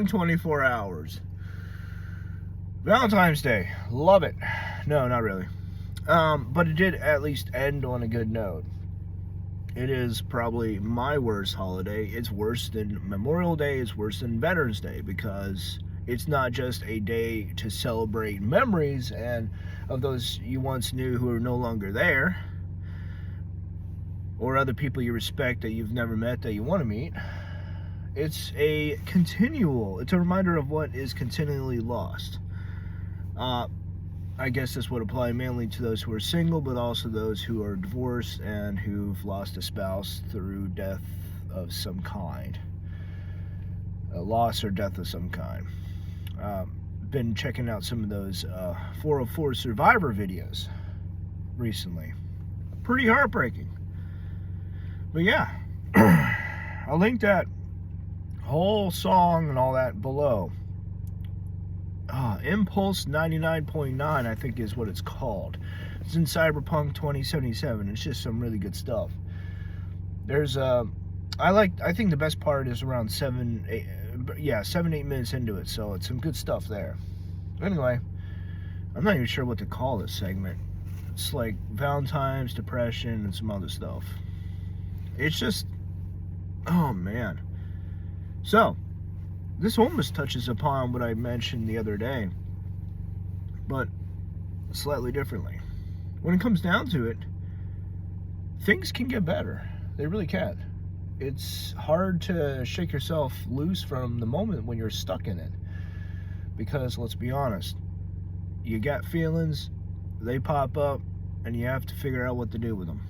24 hours. Valentine's Day. Love it. No, not really. But it did at least end on a good note. It is probably my worst holiday. It's worse than Memorial Day. It's worse than Veterans Day because it's not just a day to celebrate memories and of those you once knew who are no longer there, or other people you respect that you've never met that you want to meet. It's a reminder of what is continually lost. I guess this would apply mainly to those who are single, but also those who are divorced and who've lost a spouse through death of some kind. A loss or death of some kind. Been checking out some of those 404 Survivor videos recently. Pretty heartbreaking. But yeah, I'll link that whole song and all that below. Impulse 99.9, I think is what it's called. It's in Cyberpunk 2077. It's just some really good stuff. There's I think the best part is around 7-8 minutes into it, so it's some good stuff there. Anyway, I'm not even sure what to call this segment. It's like Valentine's, depression, and some other stuff. It's just, oh man. So, this almost touches upon what I mentioned the other day, but slightly differently. When it comes down to it, things can get better. They really can. It's hard to shake yourself loose from the moment when you're stuck in it. Because, let's be honest, you got feelings, they pop up, and you have to figure out what to do with them.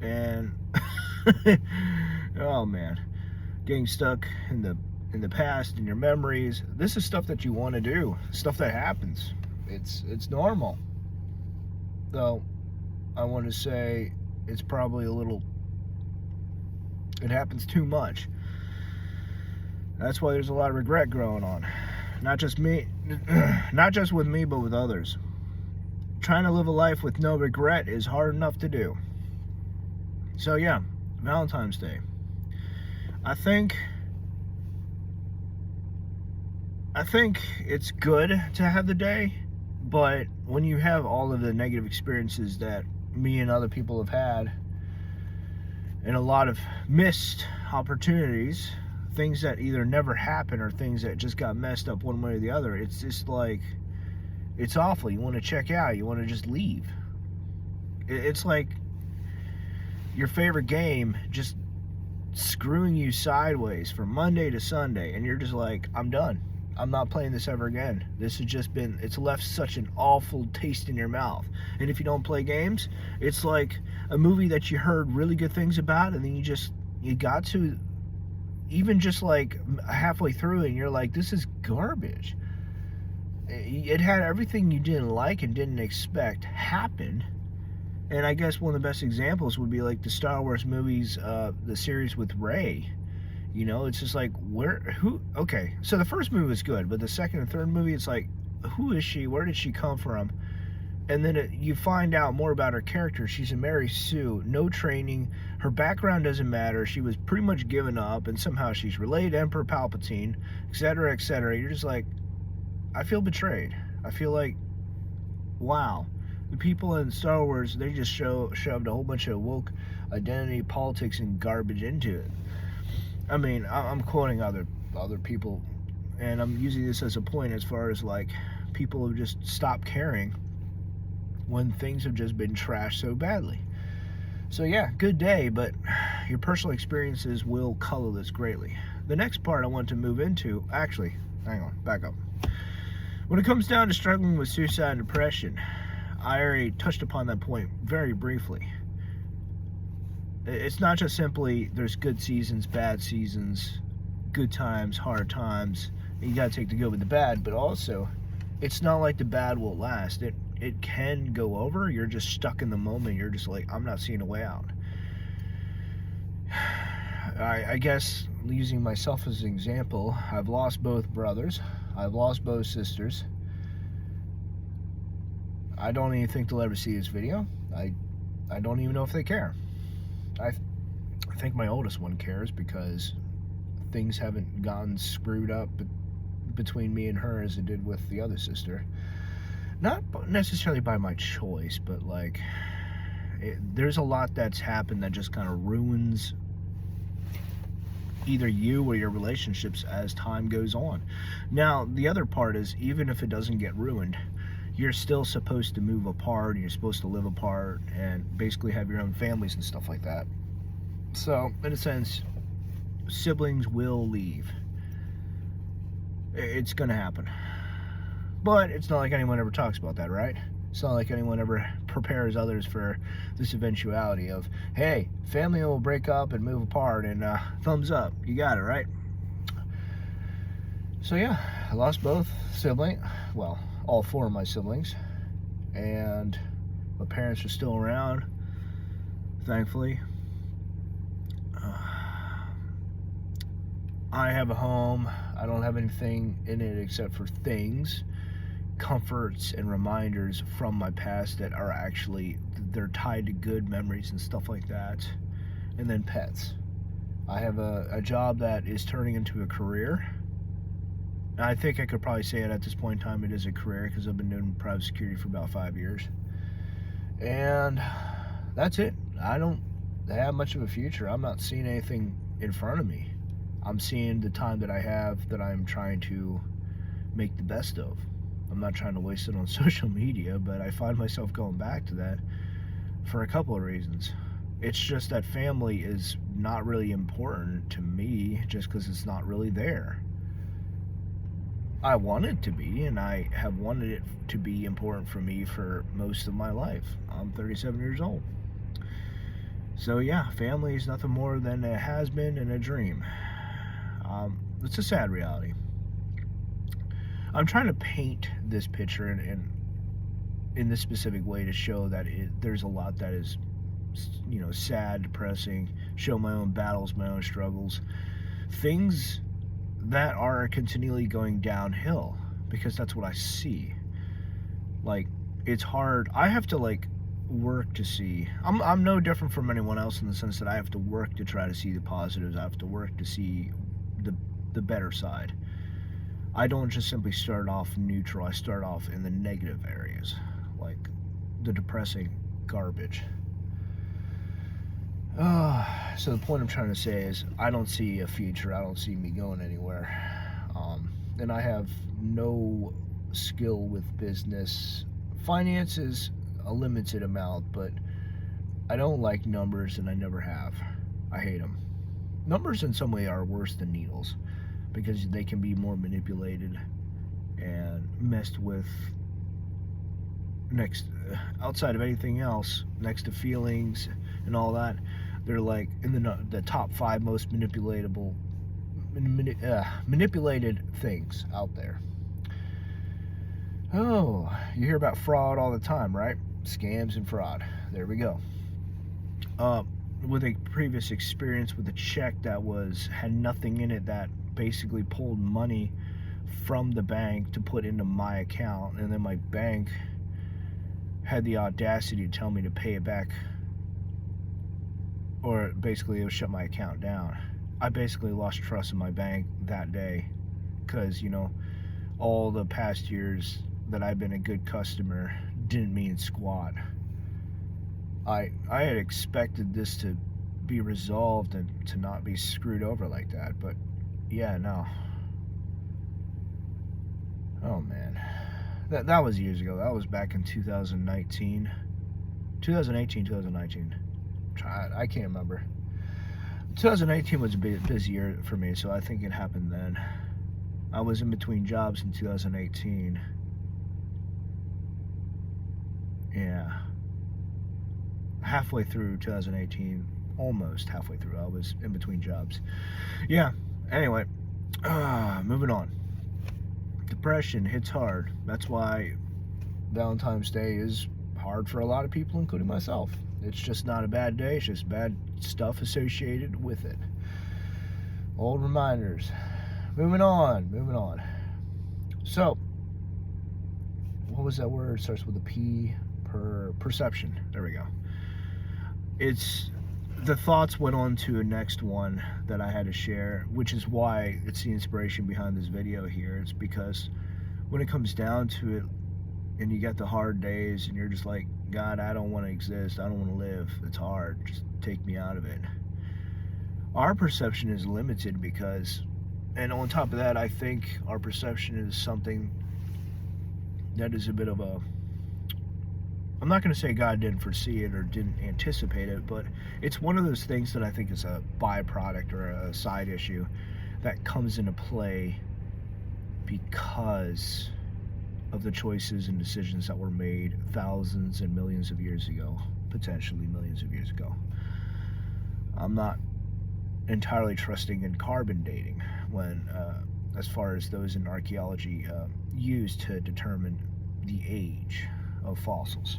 And, oh man, getting stuck in the past, in your memories. This is stuff that you want to do, stuff that happens. It's normal. Though, I want to say it's probably it happens too much. That's why there's a lot of regret growing on. Not just with me, but with others. Trying to live a life with no regret is hard enough to do. So yeah, Valentine's Day. I think it's good to have the day, but when you have all of the negative experiences that me and other people have had, and a lot of missed opportunities, things that either never happened or things that just got messed up one way or the other, it's just like, it's awful. You want to check out, you want to just leave. It's like your favorite game just screwing you sideways from Monday to Sunday, and you're just like, I'm done. I'm not playing this ever again. This has just been, it's left such an awful taste in your mouth. And if you don't play games, it's like a movie that you heard really good things about, and then you got to even just like halfway through it, and you're like, this is garbage. It had everything you didn't like and didn't expect happen. And I guess one of the best examples would be like the Star Wars movies, the series with Rey. You know, it's just like, okay, so the first movie was good, but the second and third movie, it's like, who is she? Where did she come from? And then you find out more about her character. She's a Mary Sue, no training. Her background doesn't matter. She was pretty much given up, and somehow she's related to Emperor Palpatine, etc., etc. You're just like, I feel betrayed. I feel like, wow. The people in Star Wars, they just shoved a whole bunch of woke identity politics and garbage into it. I mean, I'm quoting other people, and I'm using this as a point as far as like people have just stopped caring when things have just been trashed so badly. So yeah, good day, but your personal experiences will color this greatly. The next part I want to move into, actually, hang on, back up. When it comes down to struggling with suicide and depression, I already touched upon that point very briefly. It's not just simply there's good seasons, bad seasons, good times, hard times. You gotta take the good with the bad, but also it's not like the bad will last. It can go over. You're just stuck in the moment. You're just like, I'm not seeing a way out. I guess using myself as an example, I've lost both brothers. I've lost both sisters. I don't even think they'll ever see this video. I don't even know if they care. I think my oldest one cares because things haven't gotten screwed up between me and her as it did with the other sister. Not necessarily by my choice, but like, there's a lot that's happened that just kind of ruins either you or your relationships as time goes on. Now, the other part is, even if it doesn't get ruined, you're still supposed to move apart, and you're supposed to live apart and basically have your own families and stuff like that. So, in a sense, siblings will leave. It's gonna happen. But it's not like anyone ever talks about that, right? It's not like anyone ever prepares others for this eventuality of, hey, family will break up and move apart, and thumbs up. You got it, right? So yeah, I lost both siblings. Well, all four of my siblings. And my parents are still around, thankfully. I have a home. I don't have anything in it except for things, comforts, and reminders from my past that are actually, they're tied to good memories and stuff like that. And then pets. I have a job that is turning into a career. I think I could probably say it at this point in time, it is a career, because I've been doing private security for about 5 years. And that's it. I don't have much of a future. I'm not seeing anything in front of me. I'm seeing the time that I have that I'm trying to make the best of. I'm not trying to waste it on social media, but I find myself going back to that for a couple of reasons. It's just that family is not really important to me just because it's not really there. I want it to be, and I have wanted it to be important for me for most of my life. I'm 37 years old. So yeah, family is nothing more than a has-been and a dream. It's a sad reality. I'm trying to paint this picture in this specific way to show that there's a lot that is, sad, depressing, show my own battles, my own struggles, things that are continually going downhill, because that's what I see. Like, it's hard. I have to work to see. I'm no different from anyone else in the sense that I have to work to try to see the positives. I have to work to see the better side. I don't just simply start off neutral. I start off in the negative areas, like the depressing garbage. So the point I'm trying to say is, I don't see a future. I don't see me going anywhere. And I have no skill with business. Finance is a limited amount, but I don't like numbers, and I never have. I hate them. Numbers in some way are worse than needles, because they can be more manipulated and messed with outside of anything else, next to feelings and all that. They're like in the top 5 most manipulated things out there. Oh, you hear about fraud all the time, right? Scams and fraud. There we go. With a previous experience with a check that had nothing in it, that basically pulled money from the bank to put into my account, and then my bank had the audacity to tell me to pay it back, or basically it would shut my account down. I basically lost trust in my bank that day, because all the past years that I've been a good customer didn't mean squat. I had expected this to be resolved and to not be screwed over like that, but yeah, no. Oh man, that was years ago. That was back in 2018, 2019. I can't remember. 2018 was a bit busy year for me, so I think it happened then. I was in between jobs in 2018. Yeah. Halfway through 2018, almost halfway through, I was in between jobs. Yeah, anyway, moving on. Depression hits hard. That's why Valentine's Day is hard for a lot of people, including myself. It's just not a bad day, it's just bad stuff associated with it. Old reminders. Moving on. So, what was that word? It starts with a P. Perception. There we go. It's the thoughts went on to a next one that I had to share, which is why it's the inspiration behind this video here. It's because when it comes down to it, and you get the hard days, and you're just like, God, I don't want to exist. I don't want to live. It's hard. Just take me out of it. Our perception is limited because, and on top of that, I think our perception is something that is a bit of a, I'm not going to say God didn't foresee it or didn't anticipate it, but it's one of those things that I think is a byproduct or a side issue that comes into play because of the choices and decisions that were made thousands and millions of years ago, potentially millions of years ago. I'm not entirely trusting in carbon dating when, as far as those in archaeology use to determine the age of fossils.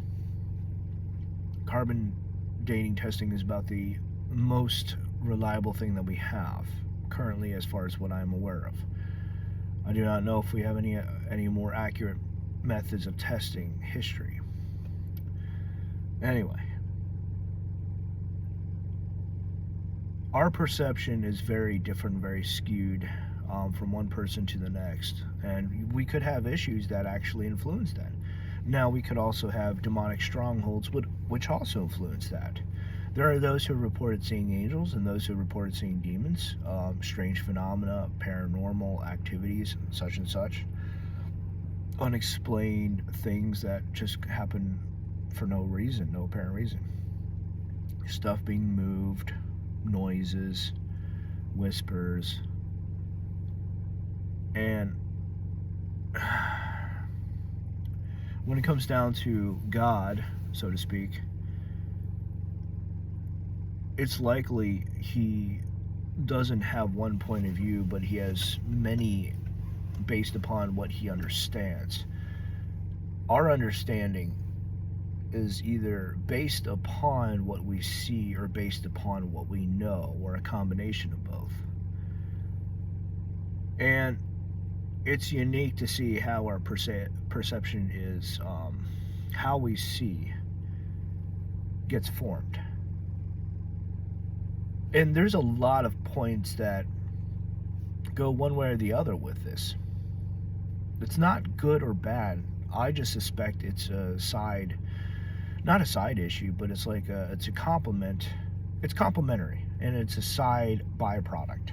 Carbon dating testing is about the most reliable thing that we have currently, as far as what I'm aware of. I do not know if we have any more accurate methods of testing history. Anyway, our perception is very different, very skewed from one person to the next, and we could have issues that actually influence that. Now, we could also have demonic strongholds which also influence that. There are those who reported seeing angels and those who reported seeing demons, strange phenomena, paranormal activities, such and such, unexplained things that just happen for no reason, no apparent reason. Stuff being moved, noises, whispers, and when it comes down to God, so to speak, it's likely he doesn't have one point of view, but he has many based upon what he understands. Our understanding is either based upon what we see or based upon what we know, or a combination of both. And it's unique to see how our perception is, how we see gets formed. And there's a lot of points that go one way or the other with this. It's not good or bad. I just suspect it's a side, not a side issue, but it's like it's a complement. It's complementary, and it's a side byproduct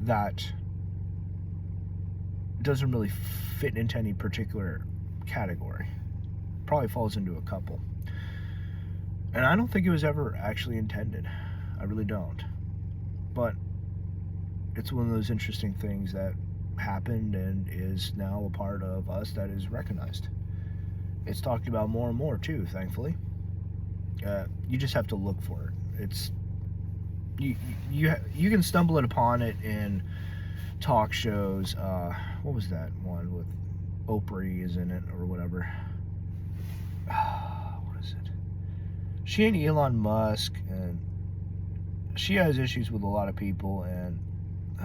that doesn't really fit into any particular category. Probably falls into a couple. And I don't think it was ever actually intended. I really don't. But it's one of those interesting things that happened and is now a part of us that is recognized. It's talked about more and more too, thankfully. You just have to look for it. It's you can stumble upon it in talk shows. What was that one with Oprah is in it or whatever? What is it? She and Elon Musk, and she has issues with a lot of people, and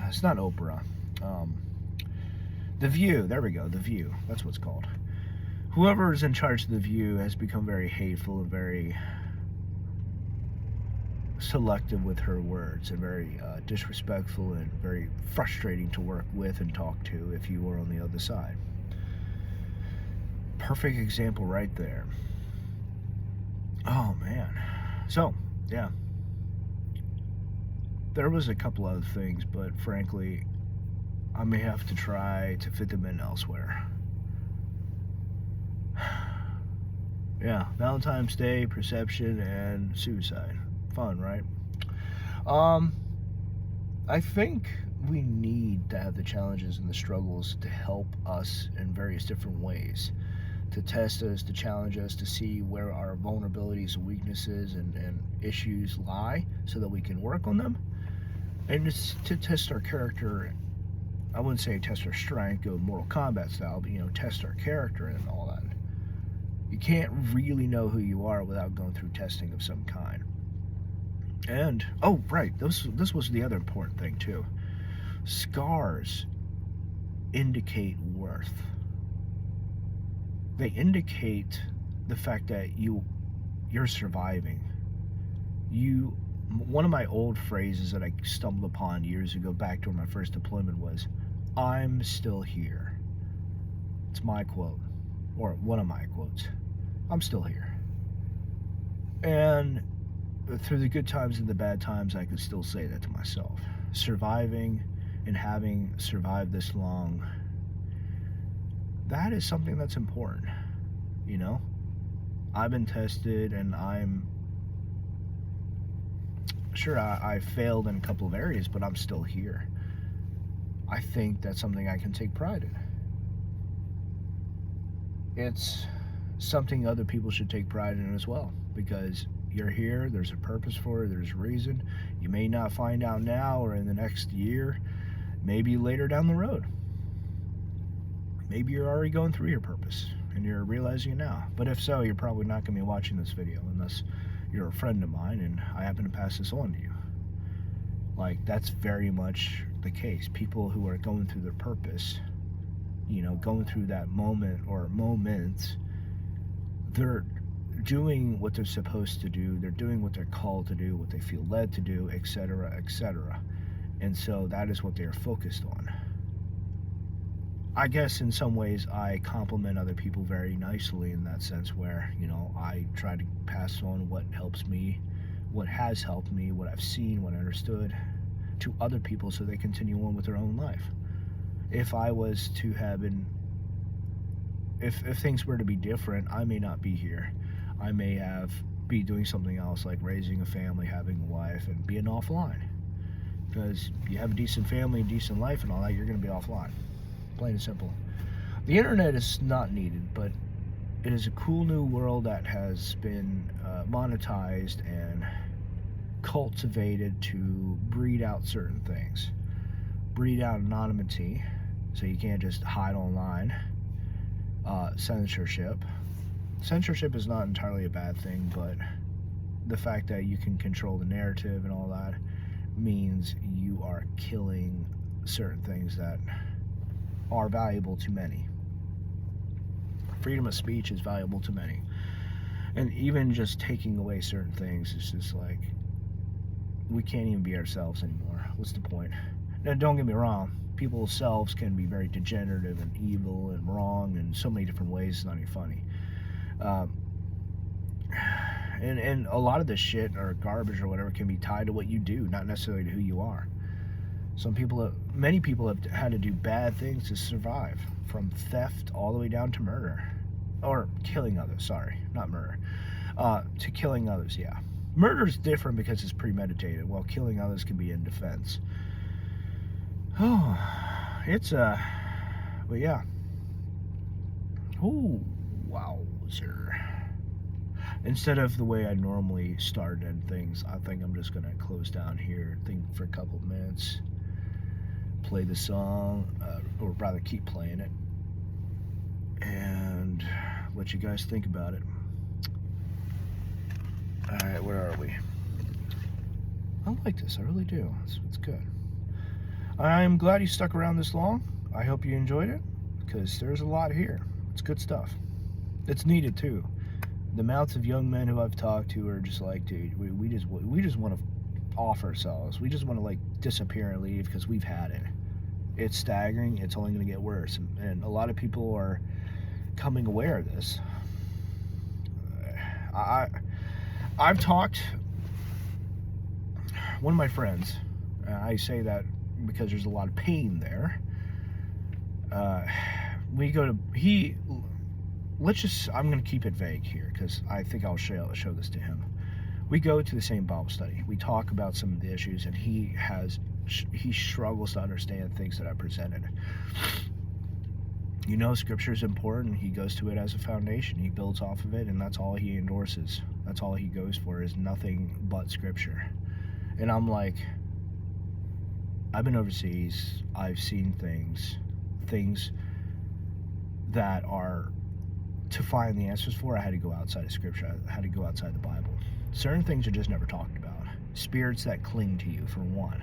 it's not Oprah. The View. There we go. The View. That's what it's called. Whoever is in charge of The View has become very hateful and very selective with her words, and very disrespectful and very frustrating to work with and talk to if you were on the other side. Perfect example right there. Oh man. So, yeah. There was a couple other things, but frankly, I may have to try to fit them in elsewhere. Yeah, Valentine's Day, perception, and suicide. Fun, right? I think we need to have the challenges and the struggles to help us in various different ways, to test us, to challenge us, to see where our vulnerabilities and weaknesses and issues lie so that we can work on them. And it's to test our character. I wouldn't say test our strength, go Mortal Kombat style, but test our character and all that. You can't really know who you are without going through testing of some kind. And, oh, right, this was the other important thing, too. Scars indicate worth. They indicate the fact that you're surviving. You One of my old phrases that I stumbled upon years ago, back during my first deployment, was, "I'm still here." It's my quote, or one of my quotes. I'm still here. And through the good times and the bad times, I could still say that to myself. Surviving and having survived this long, that is something that's important, you know? I've been tested, and I'm sure I failed in a couple of areas, but I'm still here. I think that's something I can take pride in. It's something other people should take pride in as well, because you're here, there's a purpose for it, there's a reason. You may not find out now or in the next year, maybe later down the road. Maybe you're already going through your purpose and you're realizing it now. But if so, you're probably not going to be watching this video unless you're a friend of mine and I happen to pass this on to you. Like, that's very much the case. People who are going through their purpose, you know, going through that moment or moments, they're doing what they're supposed to do. They're doing what they're called to do, what they feel led to do, etc., etc. And so that is what they're focused on. I guess in some ways I compliment other people very nicely in that sense, where, you know, I try to pass on what helps me, what has helped me, what I've seen, what I understood, to other people so they continue on with their own life. If I was to have been, if things were to be different, I may not be here. I may be doing something else, like raising a family, having a wife, and being offline. Because you have a decent family, a decent life, and all that, you're going to be offline. Plain and simple. The internet is not needed, but it is a cool new world that has been monetized and cultivated to breed out certain things. Breed out anonymity, so you can't just hide online. Censorship. Censorship is not entirely a bad thing, but the fact that you can control the narrative and all that means you are killing certain things that are valuable to many. Freedom of speech is valuable to many. And even just taking away certain things is just like, we can't even be ourselves anymore. What's the point? Now, don't get me wrong, people's selves can be very degenerative and evil and wrong in so many different ways, it's not even funny. And a lot of this shit or garbage or whatever can be tied to what you do, not necessarily to who you are. Many people have had to do bad things to survive, from theft all the way down to murder. Or killing others, sorry, not murder. To killing others, yeah. Murder's different because it's premeditated, while killing others can be in defense. Oh, but yeah. Ooh, wowzer. Instead of the way I normally started things, I think I'm just gonna close down here, think for a couple of minutes, play the song, or rather keep playing it, and let you guys think about it. Alright, where are we? I like this, I really do. It's good. I'm glad you stuck around this long. I hope you enjoyed it, because there's a lot here. It's good stuff. It's needed too. The amounts of young men who I've talked to are just like, dude, we just want to off ourselves. We just want to like disappear and leave because we've had it. It's staggering. It's only going to get worse, and a lot of people are becoming aware of this. I've talked. One of my friends, I say that because there's a lot of pain there. I'm going to keep it vague here because I think I'll show this to him. We go to the same Bible study. We talk about some of the issues, and he struggles to understand things that I presented. You know, Scripture is important. He goes to it as a foundation. He builds off of it, and that's all he endorses. That's all he goes for, is nothing but Scripture. And I'm like, I've been overseas. I've seen things that are, to find the answers for, I had to go outside of Scripture. I had to go outside the Bible. Certain things are just never talked about. Spirits that cling to you, for one.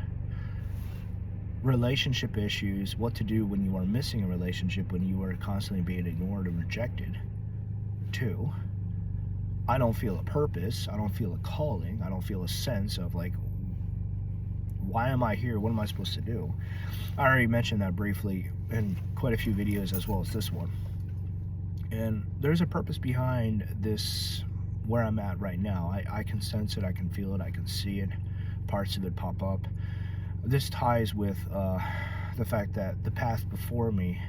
Relationship issues, what to do when you are missing a relationship, when you are constantly being ignored and rejected. Two, I don't feel a purpose. I don't feel a calling. I don't feel a sense of like, why am I here? What am I supposed to do? I already mentioned that briefly in quite a few videos as well as this one. And there's a purpose behind this, where I'm at right now. I can sense it, I can feel it, I can see it. Parts of it pop up. This ties with the fact that the path before me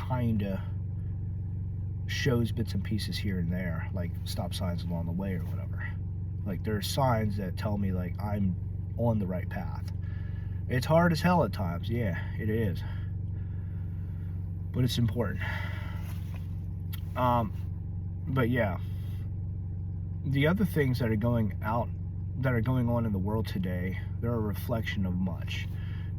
kinda shows bits and pieces here and there, like stop signs along the way or whatever. Like there's signs that tell me like I'm on the right path. It's hard as hell at times, yeah, it is. But it's important. But yeah, the other things that are going on in the world today, they're a reflection of much.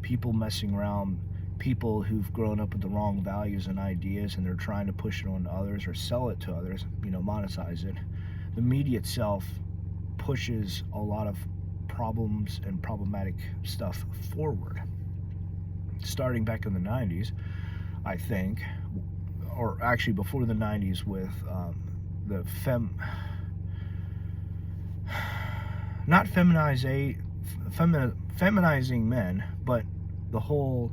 People messing around, people who've grown up with the wrong values and ideas, and they're trying to push it on to others or sell it to others, monetize it. The media itself pushes a lot of problems and problematic stuff forward. Starting back in the 90s, I think, or actually before the 90s with the feminizing men, but the whole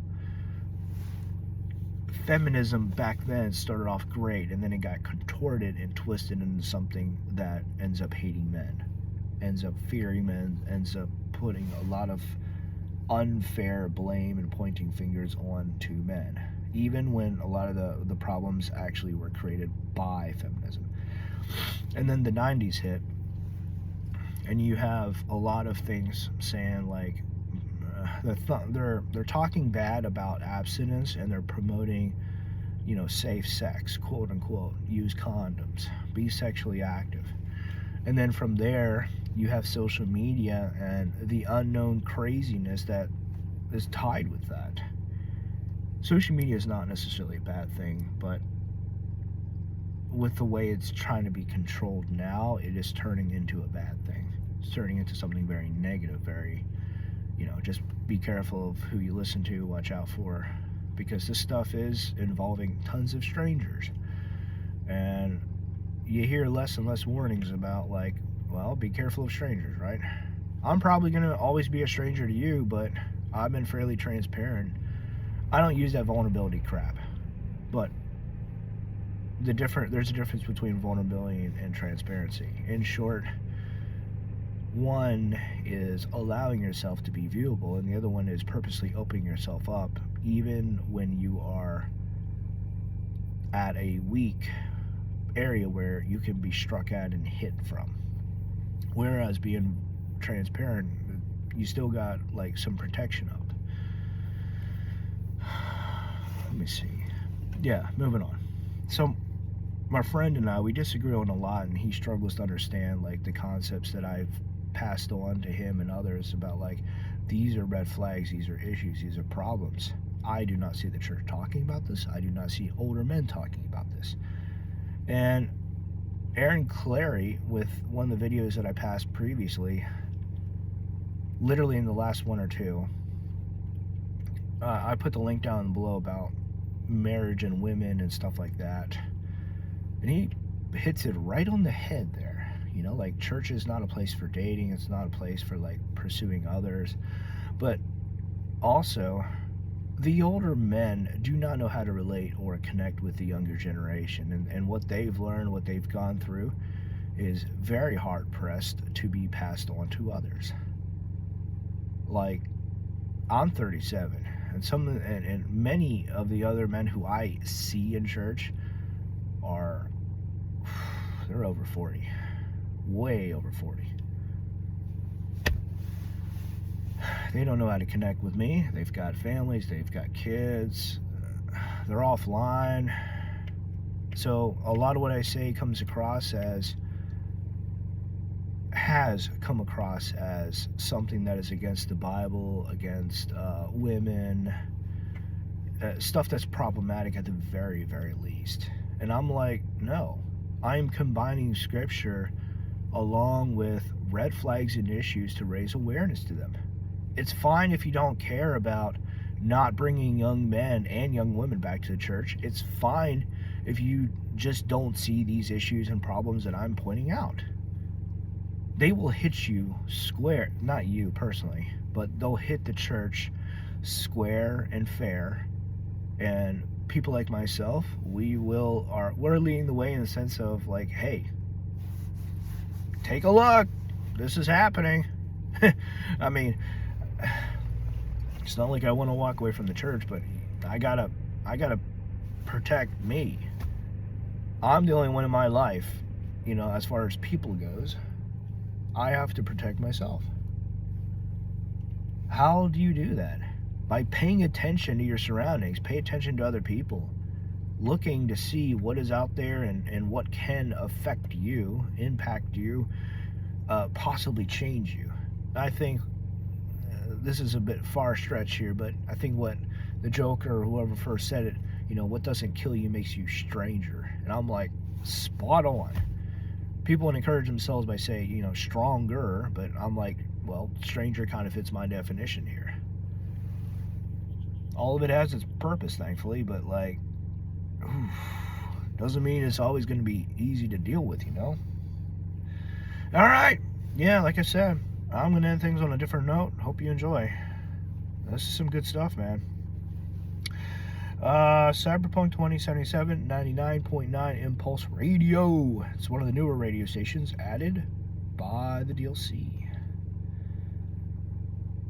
feminism back then started off great, and then it got contorted and twisted into something that ends up hating men, ends up fearing men, ends up putting a lot of unfair blame and pointing fingers on to men, even when a lot of the problems actually were created by feminism. And then the 90s hit, and you have a lot of things saying like they're talking bad about abstinence, and they're promoting safe sex, quote unquote, use condoms, be sexually active. And then from there you have social media and the unknown craziness that is tied with that. Social media is not necessarily a bad thing, but with the way it's trying to be controlled now, it is turning into a bad thing. It's turning into something very negative, very, just be careful of who you listen to, watch out for, because this stuff is involving tons of strangers. And you hear less and less warnings about like, well, be careful of strangers, right? I'm probably going to always be a stranger to you, but I've been fairly transparent. I don't use that vulnerability crap. But there's a difference between vulnerability and transparency. In short, one is allowing yourself to be viewable, and the other one is purposely opening yourself up, even when you are at a weak area where you can be struck at and hit from. Whereas being transparent, you still got like some protection up. Let me see. Yeah, moving on. So my friend and I, we disagree on a lot, and he struggles to understand like the concepts that I've passed on to him and others about like, these are red flags, these are issues, these are problems. I do not see the church talking about this. I do not see older men talking about this. And Aaron Clary, with one of the videos that I passed previously, literally in the last one or two, I put the link down below about marriage and women and stuff like that, and he hits it right on the head there. Like, church is not a place for dating, it's not a place for like pursuing others, but also the older men do not know how to relate or connect with the younger generation, and what they've learned, what they've gone through, is very hard pressed to be passed on to others. Like, I'm 37, and many of the other men who I see in church they're over 40, way over 40. They don't know how to connect with me. They've got families, they've got kids, they're offline. So a lot of what I say has come across as something that is against the Bible, against women, stuff that's problematic at the very, very least. And I'm like, no, I'm combining scripture along with red flags and issues to raise awareness to them. It's fine if you don't care about not bringing young men and young women back to the church. It's fine if you just don't see these issues and problems that I'm pointing out. they will hit you square, not you personally, but they'll hit the church square and fair. And people like myself, we're leading the way in the sense of like, hey, take a look, this is happening. I mean, it's not like I want to walk away from the church, but I gotta protect me. I'm the only one in my life, as far as people goes. I have to protect myself. How do you do that? By paying attention to your surroundings, pay attention to other people, looking to see what is out there and what can affect you, impact you, possibly change you. I think this is a bit far stretch here, but I think what the Joker or whoever first said it, what doesn't kill you makes you stranger. And I'm like, spot on. People would encourage themselves by saying, stronger, but I'm like, well, stranger kind of fits my definition here. All of it has its purpose, thankfully, but like, doesn't mean it's always going to be easy to deal with, All right. Yeah, like I said, I'm going to end things on a different note. Hope you enjoy. This is some good stuff, man. Cyberpunk 2077, 99.9 Impulse Radio. It's one of the newer radio stations added by the DLC.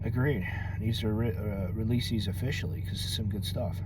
Agreed. Needs to release these officially because it's some good stuff.